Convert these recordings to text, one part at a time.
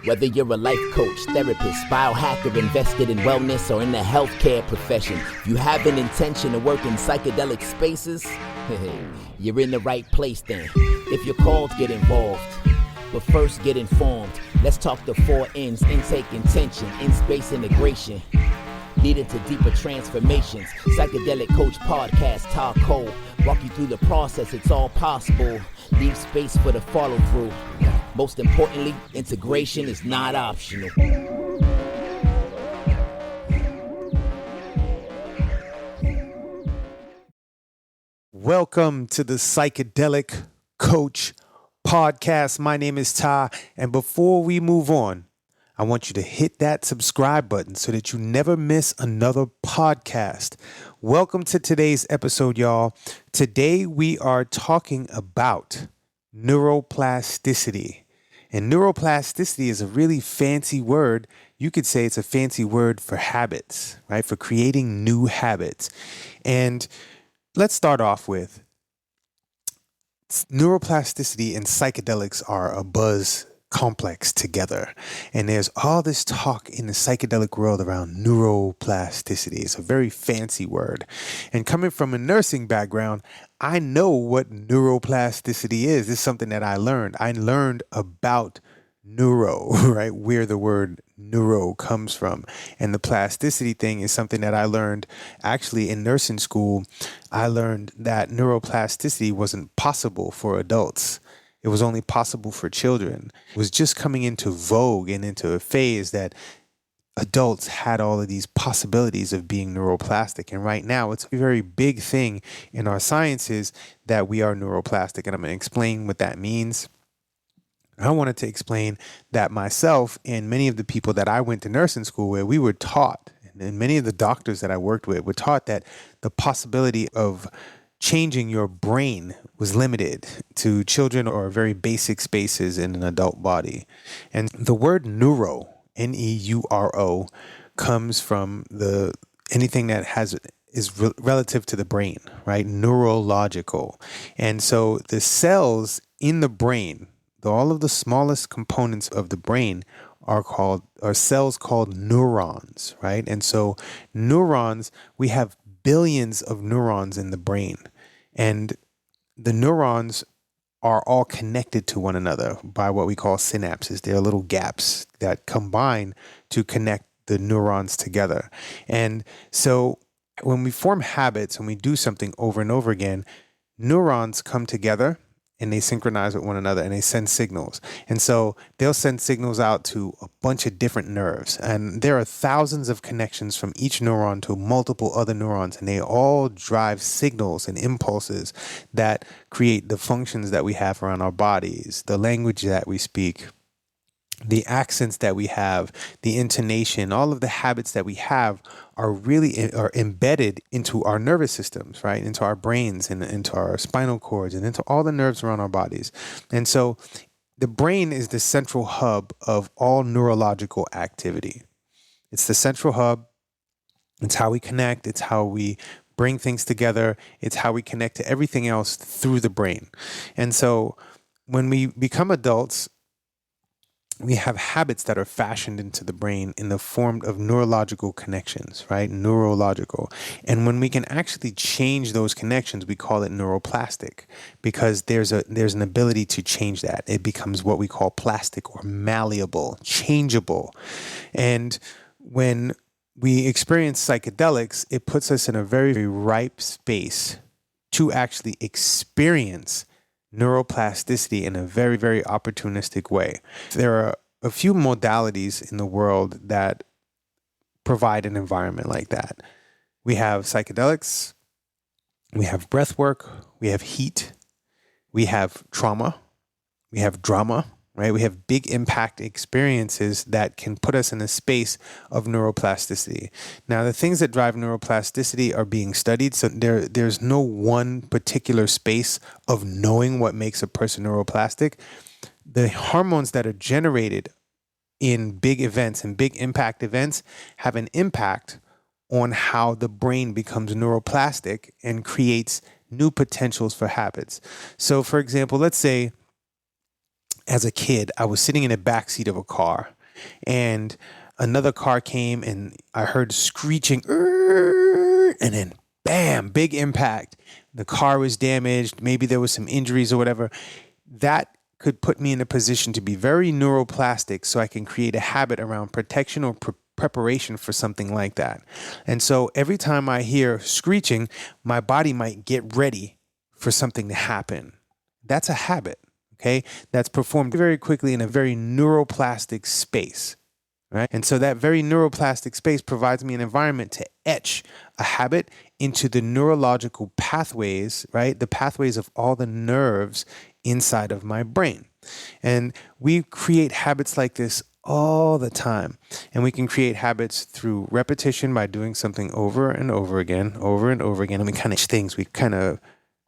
Whether you're a life coach, therapist, biohacker, invested in wellness, or in the healthcare profession, if you have an intention to work in psychedelic spaces, you're in the right place then. If you're called, get involved. But first, get informed. Let's talk the 4 N's: intake, intention, in-space integration, leading to deeper transformations. Psychedelic Coach Podcast, Talk Cole. Walk you through the process, it's all possible. Leave space for the follow-through. Most importantly, integration is not optional. Welcome to the Psychedelic Coach Podcast. My name is Ty, and before we move on, I want you to hit that subscribe button so that you never miss another podcast. Welcome to today's episode, y'all. Today we are talking about neuroplasticity. And neuroplasticity is a really fancy word. You could say it's a fancy word for habits, right? For creating new habits. And let's start off with neuroplasticity and psychedelics are a buzz complex together. And there's all this talk in the psychedelic world around neuroplasticity. It's a very fancy word. And coming from a nursing background, I know what neuroplasticity is. This is something that I learned. I learned about neuro, right? Where the word neuro comes from. And the plasticity thing is something that I learned actually in nursing school. I learned that neuroplasticity wasn't possible for adults. It was only possible for children. It was just coming into vogue and into a phase that adults had all of these possibilities of being neuroplastic. And right now, it's a very big thing in our sciences that we are neuroplastic. And I'm going to explain what that means. I wanted to explain that myself and many of the people that I went to nursing school with, we were taught, and many of the doctors that I worked with were taught that the possibility of changing your brain was limited to children or very basic spaces in an adult body. And the word neuro, N-E-U-R-O, comes from anything that is relative to the brain, right? Neurological. And so the cells in the brain, all of the smallest components of the brain are cells called neurons, right? And so neurons, we have billions of neurons in the brain. And the neurons are all connected to one another by what we call synapses. They're little gaps that combine to connect the neurons together. And so when we form habits and we do something over and over again, neurons come together and they synchronize with one another and they send signals. And so they'll send signals out to a bunch of different nerves. And there are thousands of connections from each neuron to multiple other neurons. And they all drive signals and impulses that create the functions that we have around our bodies, the language that we speak, the accents that we have, the intonation, all of the habits that we have are embedded into our nervous systems, right? Into our brains and into our spinal cords and into all the nerves around our bodies. And so the brain is the central hub of all neurological activity. It's the central hub. It's how we connect. It's how we bring things together. It's how we connect to everything else through the brain. And so when we become adults, we have habits that are fashioned into the brain in the form of neurological connections, right? Neurological. And when we can actually change those connections, we call it neuroplastic because there's an ability to change that. It becomes what we call plastic or malleable, changeable. And when we experience psychedelics, it puts us in a very, very ripe space to actually experience neuroplasticity in a very, very opportunistic way. There are a few modalities in the world that provide an environment like that. We have psychedelics, we have breath work, we have heat, we have trauma, we have drama, right? We have big impact experiences that can put us in a space of neuroplasticity. Now, the things that drive neuroplasticity are being studied. So there's no one particular space of knowing what makes a person neuroplastic. The hormones that are generated in big events and big impact events have an impact on how the brain becomes neuroplastic and creates new potentials for habits. So, for example, let's say as a kid, I was sitting in the backseat of a car, and another car came, and I heard screeching, and then bam, big impact. The car was damaged. Maybe there was some injuries or whatever. That could put me in a position to be very neuroplastic, so I can create a habit around protection or preparation for something like that. And so every time I hear screeching, my body might get ready for something to happen. That's a habit, okay? That's performed very quickly in a very neuroplastic space, right? And so that very neuroplastic space provides me an environment to etch a habit into the neurological pathways, right? The pathways of all the nerves inside of my brain. And we create habits like this all the time. And we can create habits through repetition by doing something over and over again, over and over again. And we kind of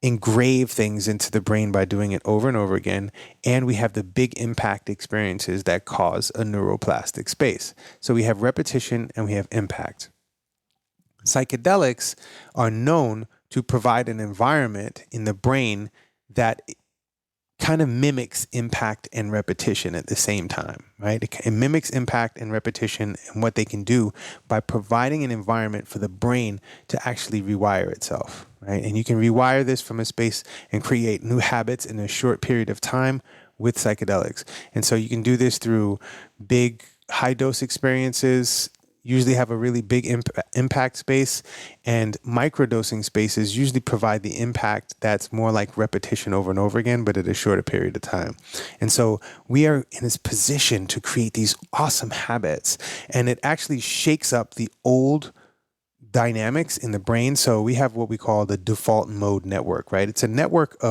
engrave things into the brain by doing it over and over again. And we have the big impact experiences that cause a neuroplastic space. So we have repetition and we have impact. Psychedelics are known to provide an environment in the brain that kind of mimics impact and repetition at the same time, right? It mimics impact and repetition and what they can do by providing an environment for the brain to actually rewire itself, right? And you can rewire this from a space and create new habits in a short period of time with psychedelics. And so you can do this through big high dose experiences, usually have a really big impact space, and microdosing spaces usually provide the impact that's more like repetition over and over again, but at a shorter period of time. And so we are in this position to create these awesome habits, and it actually shakes up the old dynamics in the brain. So we have what we call the default mode network, right? It's a network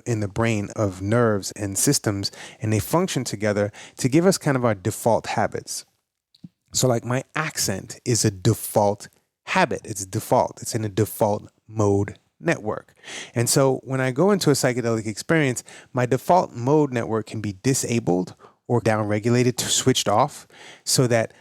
in the brain of nerves and systems, and they function together to give us kind of our default habits. So like my accent is a default habit. It's default. It's in a default mode network. And so when I go into a psychedelic experience, my default mode network can be disabled or downregulated to switched off so that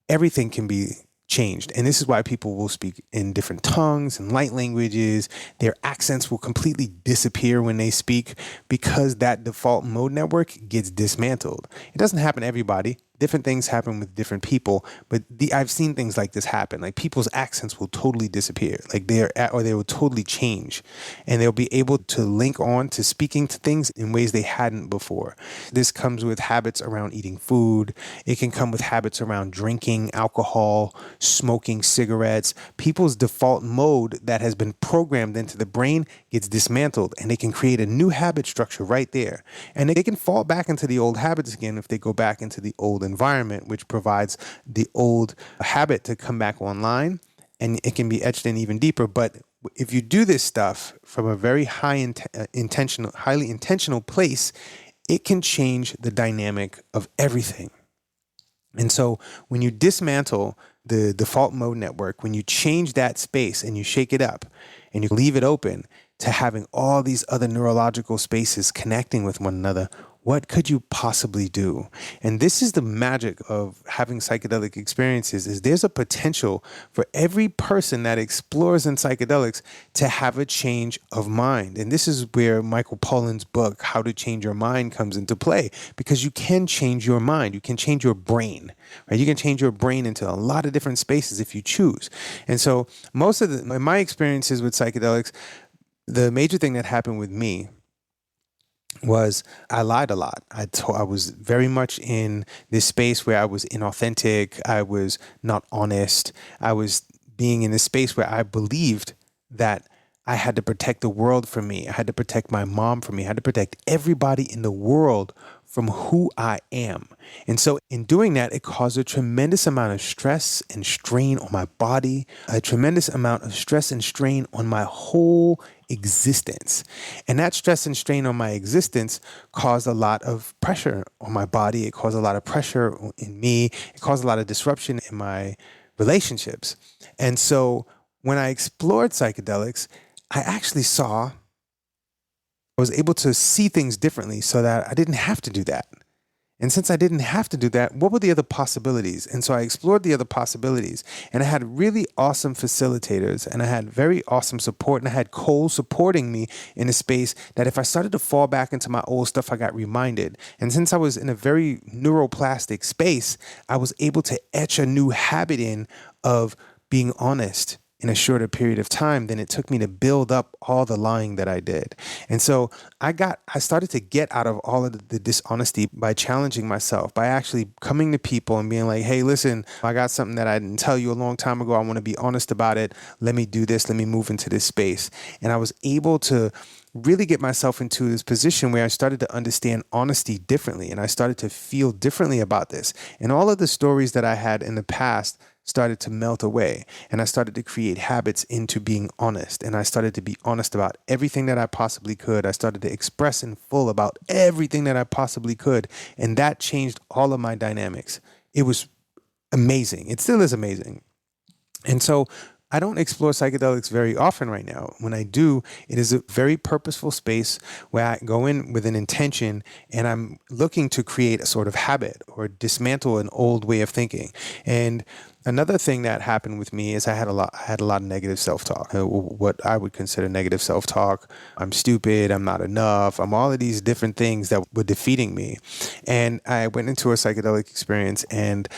everything can be changed. And this is why people will speak in different tongues and light languages. Their accents will completely disappear when they speak because that default mode network gets dismantled. It doesn't happen to everybody. Different things happen with different people, but I've seen things like this happen. Like people's accents will totally disappear, or they will totally change, and they'll be able to link on to speaking to things in ways they hadn't before. This comes with habits around eating food. It can come with habits around drinking alcohol, smoking cigarettes. People's default mode that has been programmed into the brain gets dismantled, and they can create a new habit structure right there. And they can fall back into the old habits again if they go back into the old environment, which provides the old habit to come back online, and it can be etched in even deeper. But if you do this stuff from a very highly intentional place, it can change the dynamic of everything. And so when you dismantle the default mode network, when you change that space and you shake it up and you leave it open to having all these other neurological spaces connecting with one another, what could you possibly do? And this is the magic of having psychedelic experiences, is there's a potential for every person that explores in psychedelics to have a change of mind. And this is where Michael Pollan's book, How to Change Your Mind, comes into play, because you can change your mind. You can change your brain, right? You can change your brain into a lot of different spaces if you choose. And so most of my experiences with psychedelics, the major thing that happened with me was I lied a lot. I was very much in this space where I was inauthentic. I was not honest. I was being in this space where I believed that I had to protect the world from me. I had to protect my mom from me. I had to protect everybody in the world from who I am. And so in doing that, it caused a tremendous amount of stress and strain on my body, a tremendous amount of stress and strain on my whole existence. And that stress and strain on my existence caused a lot of pressure on my body. It caused a lot of pressure in me. It caused a lot of disruption in my relationships. And so when I explored psychedelics, I was able to see things differently so that I didn't have to do that. And since I didn't have to do that, what were the other possibilities? And so I explored the other possibilities, and I had really awesome facilitators, and I had very awesome support, and I had Cole supporting me in a space that if I started to fall back into my old stuff, I got reminded. And since I was in a very neuroplastic space, I was able to etch a new habit in of being honest in a shorter period of time than it took me to build up all the lying that I did. And so I started to get out of all of the dishonesty by challenging myself, by actually coming to people and being like, hey, listen, I got something that I didn't tell you a long time ago. I want to be honest about it. Let me do this. Let me move into this space. And I was able to really get myself into this position where I started to understand honesty differently, and I started to feel differently about this. And all of the stories that I had in the past started to melt away, and I started to create habits into being honest, and I started to be honest about everything that I possibly could. I started to express in full about everything that I possibly could, and that changed all of my dynamics. It was amazing. It still is amazing. And so I don't explore psychedelics very often right now. When I do, it is a very purposeful space where I go in with an intention, and I'm looking to create a sort of habit or dismantle an old way of thinking. And another thing that happened with me is I had a lot of negative self-talk, what I would consider negative self-talk. I'm stupid. I'm not enough. I'm all of these different things that were defeating me. And I went into a psychedelic experience, and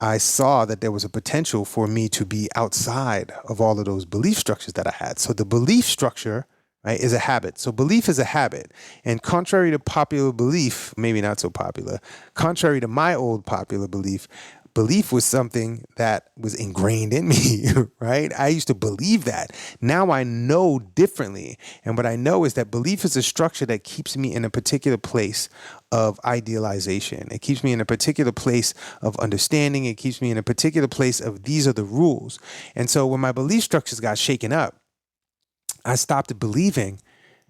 I saw that there was a potential for me to be outside of all of those belief structures that I had. So the belief structure, right, is a habit. So belief is a habit. And contrary to popular belief, maybe not so popular, contrary to my old popular belief was something that was ingrained in me, right? I used to believe that. Now I know differently. And what I know is that belief is a structure that keeps me in a particular place of idealization. It keeps me in a particular place of understanding. It keeps me in a particular place of these are the rules. And so when my belief structures got shaken up, I stopped believing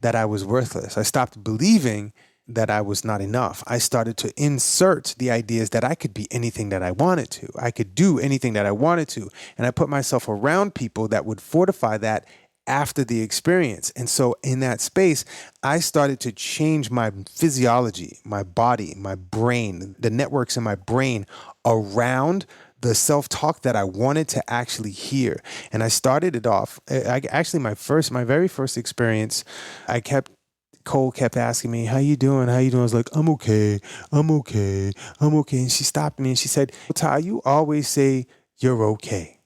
that I was worthless. I stopped believing that I was not enough. I started to insert the ideas that I could be anything that I wanted to. I could do anything that I wanted to. And I put myself around people that would fortify that after the experience. And so in that space, I started to change my physiology, my body, my brain, the networks in my brain around the self-talk that I wanted to actually hear. And I started it off. My very first experience, Cole kept asking me, how you doing? How you doing? I was like, I'm okay. And she stopped me and she said, Ty, you always say you're okay.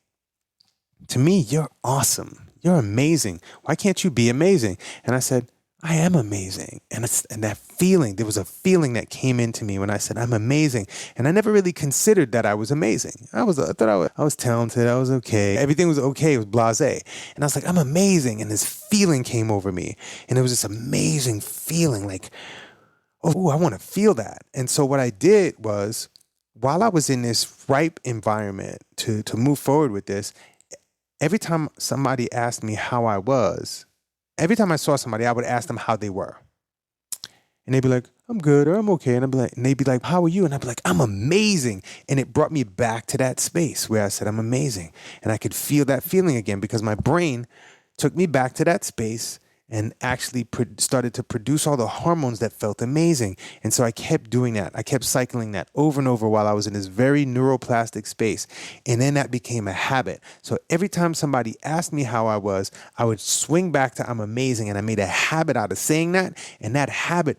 To me, you're awesome. You're amazing. Why can't you be amazing? And I said, I am amazing. And that feeling, there was a feeling that came into me when I said, I'm amazing. And I never really considered that I was amazing. I thought I was talented. I was okay. Everything was okay. It was blasé. And I was like, I'm amazing. And this feeling came over me. And it was this amazing feeling like, oh, I want to feel that. And so what I did was, while I was in this ripe environment to move forward with this, every time somebody asked me how I was, every time I saw somebody, I would ask them how they were. And they'd be like, I'm good, or I'm okay. And they'd be like, how are you? And I'd be like, I'm amazing. And it brought me back to that space where I said, I'm amazing. And I could feel that feeling again because my brain took me back to that space and actually started to produce all the hormones that felt amazing. And so I kept doing that. I kept cycling that over and over while I was in this very neuroplastic space. And then that became a habit. So every time somebody asked me how I was, I would swing back to I'm amazing. And I made a habit out of saying that. And that habit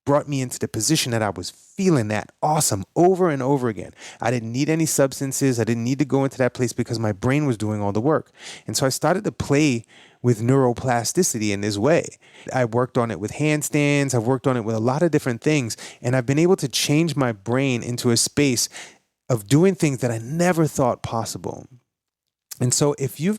brought me into the position that I was feeling that awesome over and over again. I didn't need any substances. I didn't need to go into that place because my brain was doing all the work. And so I started to play with neuroplasticity in this way. I worked on it with handstands. I've worked on it with a lot of different things. And I've been able to change my brain into a space of doing things that I never thought possible. And so if you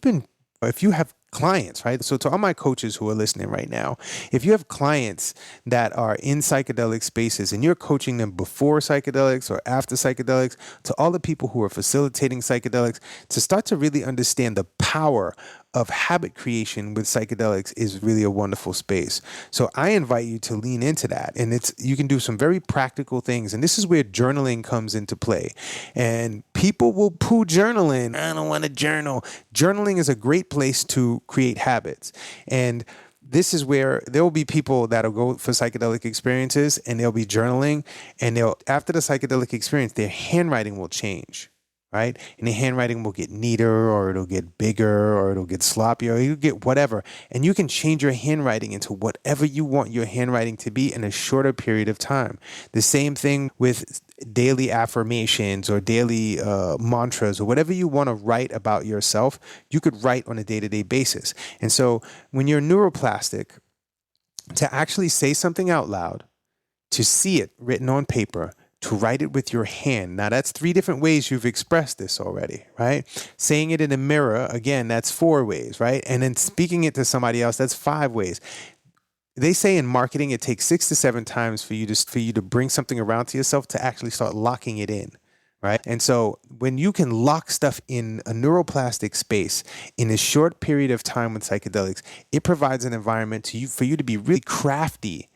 have clients, right? So to all my coaches who are listening right now, if you have clients that are in psychedelic spaces and you're coaching them before psychedelics or after psychedelics, to all the people who are facilitating psychedelics, to start to really understand the power of habit creation with psychedelics is really a wonderful space. So I invite you to lean into that. And you can do some very practical things. And this is where journaling comes into play. And people will poo journaling. I don't want to journal. Journaling is a great place to create habits. And this is where there will be people that'll go for psychedelic experiences and they'll be journaling, and they'll, after the psychedelic experience, their handwriting will change, right? And the handwriting will get neater, or it'll get bigger, or it'll get sloppier, or you'll get whatever. And you can change your handwriting into whatever you want your handwriting to be in a shorter period of time. The same thing with daily affirmations or daily mantras or whatever you want to write about yourself, you could write on a day-to-day basis. And so when you're neuroplastic, to actually say something out loud, to see it written on paper, to write it with your hand. Now, that's 3 different ways you've expressed this already, right? Saying it in a mirror, again, that's 4 ways, right? And then speaking it to somebody else, that's 5 ways. They say in marketing, it takes 6 to 7 times for you to bring something around to yourself to actually start locking it in, right? And so when you can lock stuff in a neuroplastic space in a short period of time with psychedelics, it provides an environment for you to be really crafty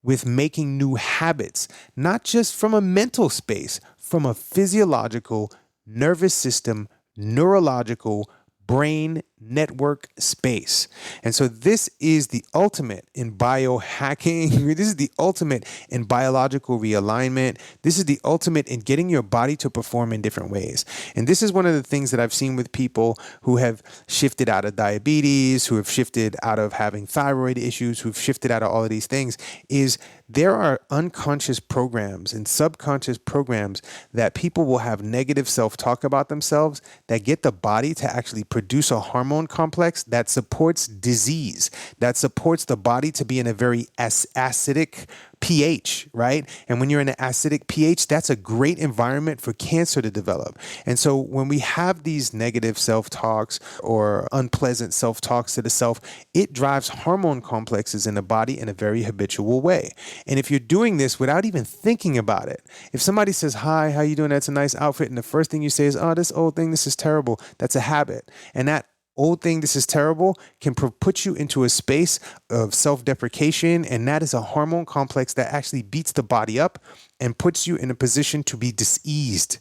with making new habits, not just from a mental space, from a physiological, nervous system, neurological, brain network space. And so this is the ultimate in biohacking. This is the ultimate in biological realignment. This is the ultimate in getting your body to perform in different ways. And this is one of the things that I've seen with people who have shifted out of diabetes, who have shifted out of having thyroid issues, who've shifted out of all of these things, is there are unconscious programs and subconscious programs that people will have negative self-talk about themselves that get the body to actually produce a hormone complex that supports disease, that supports the body to be in a very acidic pH, right? And when you're in an acidic pH, that's a great environment for cancer to develop. And so when we have these negative self-talks or unpleasant self-talks to the self, it drives hormone complexes in the body in a very habitual way. And if you're doing this without even thinking about it, if somebody says, "Hi, how you doing? That's a nice outfit," and the first thing you say is, "Oh, this old thing, this is terrible," that's a habit. And that old thing, "this is terrible," can put you into a space of self-deprecation, and that is a hormone complex that actually beats the body up and puts you in a position to be diseased.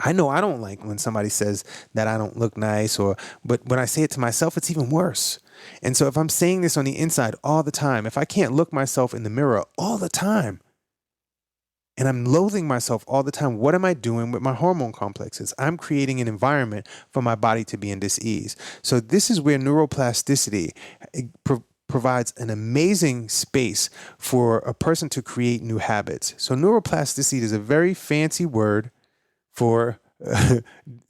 I know I don't like when somebody says that I don't look nice, but when I say it to myself, it's even worse. And so if I'm saying this on the inside all the time, if I can't look myself in the mirror all the time, and I'm loathing myself all the time, what am I doing with my hormone complexes? I'm creating an environment for my body to be in dis-ease. So this is where neuroplasticity provides an amazing space for a person to create new habits. So neuroplasticity is a very fancy word for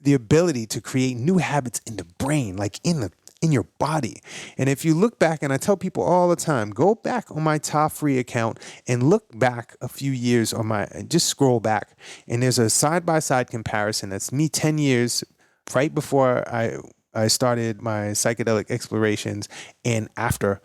the ability to create new habits in the brain, like in your body. And if you look back, and I tell people all the time, go back on my top free account and look back a few years just scroll back. And there's a side-by-side comparison. That's me 10 years right before I started my psychedelic explorations and after.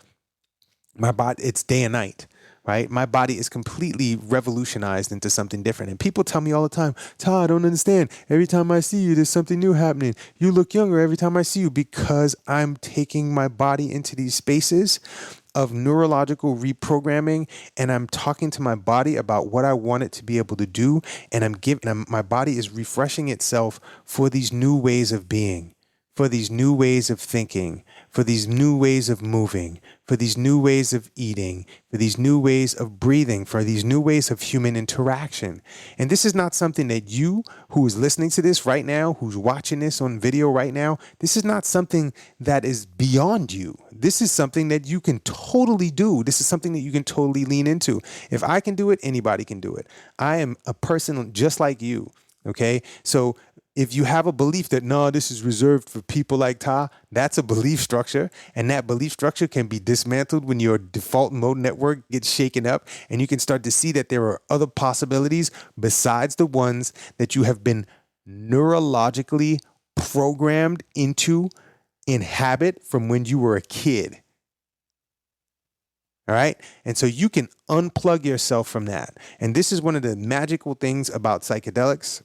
My body, it's day and night. Right? My body is completely revolutionized into something different. And people tell me all the time, "Todd, I don't understand. Every time I see you, there's something new happening. You look younger every time I see you," because I'm taking my body into these spaces of neurological reprogramming, and I'm talking to my body about what I want it to be able to do. And my body is refreshing itself for these new ways of being, for these new ways of thinking, for these new ways of moving, for these new ways of eating, for these new ways of breathing, for these new ways of human interaction. And this is not something that you, who is listening to this right now, who's watching this on video right now, this is not something that is beyond you. This is something that you can totally do. This is something that you can totally lean into. If I can do it, anybody can do it. I am a person just like you, okay? So if you have a belief that, no, this is reserved for people like Ta, that's a belief structure. And that belief structure can be dismantled when your default mode network gets shaken up. And you can start to see that there are other possibilities besides the ones that you have been neurologically programmed into in habit from when you were a kid. All right. And so you can unplug yourself from that. And this is one of the magical things about psychedelics.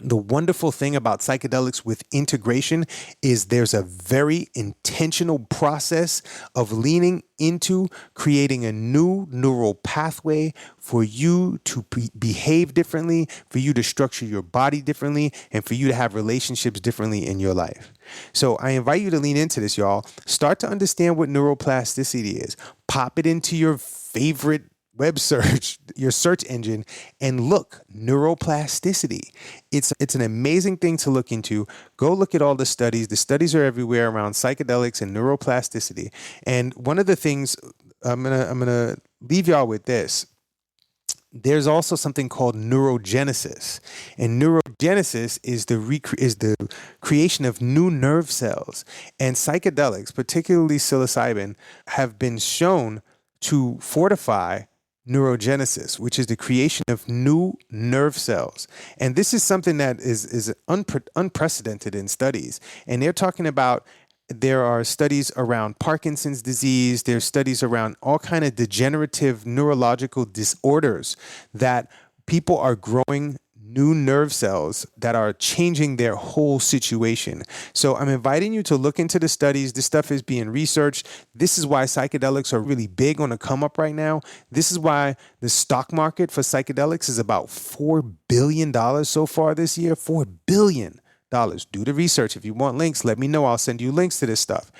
The wonderful thing about psychedelics with integration is there's a very intentional process of leaning into creating a new neural pathway for you to behave differently, for you to structure your body differently, and for you to have relationships differently in your life. So I invite you to lean into this, y'all. Start to understand what neuroplasticity is. Pop it into your favorite web search, your search engine, and look, neuroplasticity. It's an amazing thing to look into. Go look at all the studies. The studies are everywhere around psychedelics and neuroplasticity. And one of the things I'm gonna leave y'all with this. There's also something called neurogenesis, and neurogenesis is the creation of new nerve cells. And psychedelics, particularly psilocybin, have been shown to fortify neurogenesis, which is the creation of new nerve cells. And this is something that is unprecedented in studies. And they're talking about, there are studies around Parkinson's disease. There's studies around all kind of degenerative neurological disorders that people are growing new nerve cells that are changing their whole situation. So I'm inviting you to look into the studies. This stuff is being researched. This is why psychedelics are really big on the come up right now. This is why the stock market for psychedelics is about $4 billion so far this year. $4 billion. Do the research. If you want links, let me know. I'll send you links to this stuff.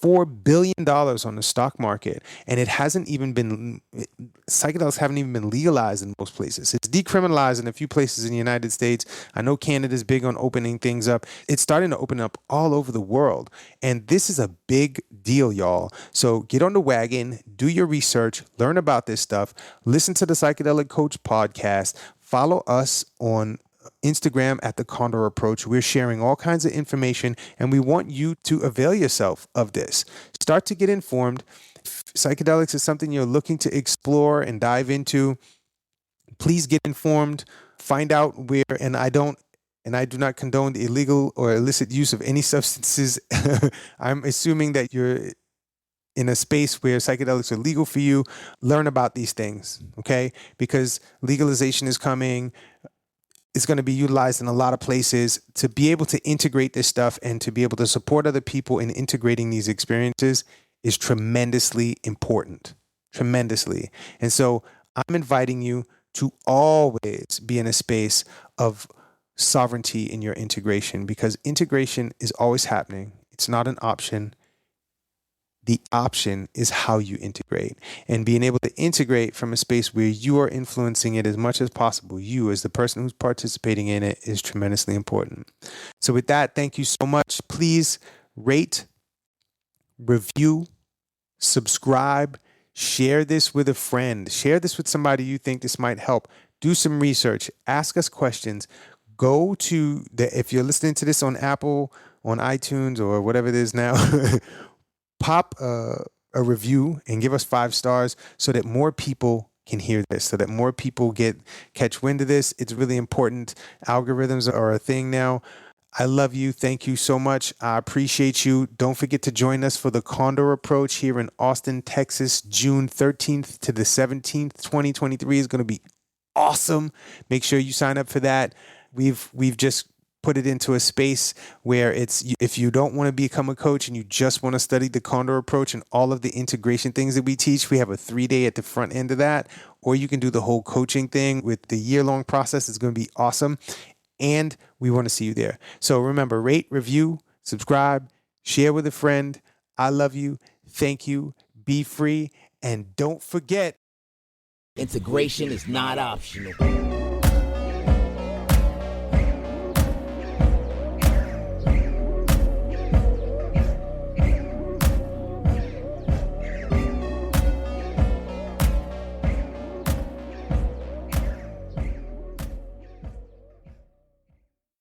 $4 billion on the stock market. And psychedelics haven't even been legalized in most places. It's decriminalized in a few places in the United States. I know Canada's big on opening things up. It's starting to open up all over the world. And this is a big deal, y'all. So get on the wagon, do your research, learn about this stuff, listen to the Psychedelic Coach podcast, follow us on Instagram at the Condor Approach. We're sharing all kinds of information, and we want you to avail yourself of this. Start to get informed. If psychedelics is something you're looking to explore and dive into, please get informed. Find out where, and I do not condone the illegal or illicit use of any substances. I'm assuming that you're in a space where psychedelics are legal for you. Learn about these things, okay? Because legalization is coming. It's going to be utilized in a lot of places. To be able to integrate this stuff and to be able to support other people in integrating these experiences is tremendously important. Tremendously. And so I'm inviting you to always be in a space of sovereignty in your integration, because integration is always happening. It's not an option. The option is how you integrate, and being able to integrate from a space where you are influencing it as much as possible. You, as the person who's participating in it, is tremendously important. So with that, thank you so much. Please rate, review, subscribe, share this with a friend, share this with somebody you think this might help. Do some research, ask us questions. Go to if you're listening to this on Apple, on iTunes, or whatever it is now, pop a review and give us 5 stars so that more people can hear this, so that more people catch wind of this. It's really important. Algorithms are a thing now. I love you. Thank you so much. I appreciate you. Don't forget to join us for the Condor Approach here in Austin, Texas, June 13th to the 17th, 2023 is going to be awesome. Make sure you sign up for that. We've just put it into a space where if you don't want to become a coach and you just want to study the Condor Approach and all of the integration things that we teach, we have a 3-day at the front end of that. Or you can do the whole coaching thing with the year-long process. It's going to be awesome. And we want to see you there. So remember, rate, review, subscribe, share with a friend. I love you. Thank you. Be free. And don't forget, Integration is not optional.